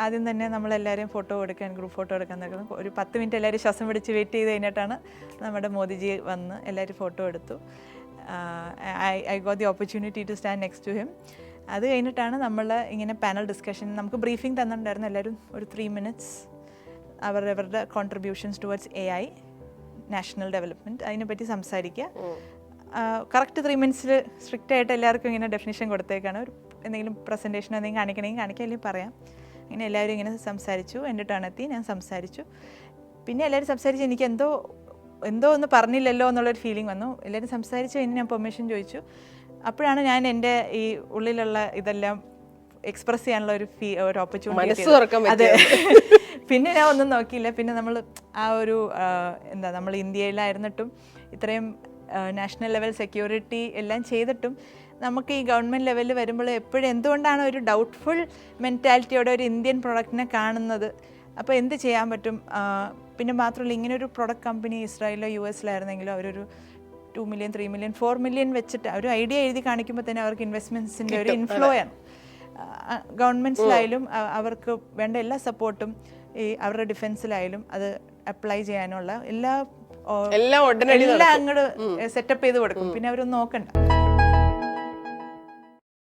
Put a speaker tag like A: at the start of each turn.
A: ആദ്യം തന്നെ നമ്മളെല്ലാവരും ഫോട്ടോ എടുക്കാൻ ഗ്രൂപ്പ് ഫോട്ടോ എടുക്കാൻ നിൽക്കുന്നു. ഒരു 10 മിനിറ്റ് എല്ലാവരും ശ്വാസം പിടിച്ച് വെയിറ്റ് ചെയ്ത് കഴിഞ്ഞിട്ടാണ് നമ്മുടെ മോദിജി വന്ന് എല്ലാവരും ഫോട്ടോ എടുത്തു. I got the opportunity to stand next to him. അത് കഴിഞ്ഞിട്ടാണ് നമ്മൾ ഇങ്ങനെ പാനൽ ഡിസ്കഷൻ, നമുക്ക് ബ്രീഫിംഗ് തന്നിട്ടുണ്ടായിരുന്നു. എല്ലാവരും ഒരു 3 മിനിറ്റ്സ് അവരവരുടെ contributions towards AI national development അതിനെപ്പറ്റി സംസാരിക്കുക. കറക്റ്റ് 3 മിനിറ്റ്സിൽ സ്ട്രിക്റ്റ് ആയിട്ട് എല്ലാവർക്കും ഇങ്ങനെ ഡെഫിനിഷൻ കൊടുത്തേക്കാണ്. ഒരു എന്തെങ്കിലും പ്രസൻറ്റേഷനോ എന്തെങ്കിലും കാണിക്കണമെങ്കിൽ കാണിക്കാം, അല്ലെങ്കിൽ പറയാം. അങ്ങനെ എല്ലാവരും ഇങ്ങനെ സംസാരിച്ചു. എൻ്റെ ടേൺ എത്തി, ഞാൻ സംസാരിച്ചു. പിന്നെ എല്ലാവരും സംസാരിച്ച് എനിക്ക് എന്തോ ഒന്നും പറഞ്ഞില്ലല്ലോ എന്നുള്ളൊരു ഫീലിംഗ് വന്നു. എല്ലാവരും സംസാരിച്ച് കഴിഞ്ഞ് ഞാൻ പെർമിഷൻ ചോദിച്ചു. അപ്പോഴാണ് ഞാൻ എൻ്റെ ഈ ഉള്ളിലുള്ള ഇതെല്ലാം എക്സ്പ്രസ് ചെയ്യാനുള്ള ഒരു ഓപ്പർച്യൂണിറ്റി. അതെ. പിന്നെ ഞാൻ ഒന്നും നോക്കിയില്ല. പിന്നെ നമ്മൾ ആ ഒരു നമ്മൾ ഇന്ത്യയിലായിരുന്നിട്ടും ഇത്രയും നാഷണൽ ലെവൽ സെക്യൂരിറ്റി എല്ലാം ചെയ്തിട്ടും നമുക്ക് ഈ ഗവൺമെൻറ് ലെവലിൽ വരുമ്പോൾ എപ്പോഴും എന്തുകൊണ്ടാണ് ഒരു ഡൗട്ട്ഫുൾ മെൻറ്റാലിറ്റിയോടെ ഒരു ഇന്ത്യൻ പ്രൊഡക്റ്റിനെ കാണുന്നത്? അപ്പോൾ എന്ത് ചെയ്യാൻ പറ്റും? പിന്നെ മാത്രമല്ല, ഇങ്ങനൊരു പ്രൊഡക്റ്റ് കമ്പനി ഇസ്രായേലിലോ US-ലായിരുന്നെങ്കിലോ അവരൊരു 2 മില്യൺ 3 മില്യൺ 4 മില്യൺ വെച്ചിട്ട് ഒരു ഐഡിയ എഴുതി കാണിക്കുമ്പോൾ തന്നെ അവർക്ക് ഇൻവെസ്റ്റ്മെൻറ്റ്സിൻ്റെ ഒരു ഇൻഫ്ലോ ആണ്. ഗവൺമെൻറ്റ്സിലായാലും അവർക്ക് വേണ്ട എല്ലാ സപ്പോർട്ടും ഈ അവരുടെ ഡിഫൻസിലായാലും അത് അപ്ലൈ ചെയ്യാനുള്ള എല്ലാം അങ്ങോട്ട് സെറ്റപ്പ് ചെയ്ത് കൊടുക്കും. പിന്നെ അവരൊന്നും നോക്കണ്ട.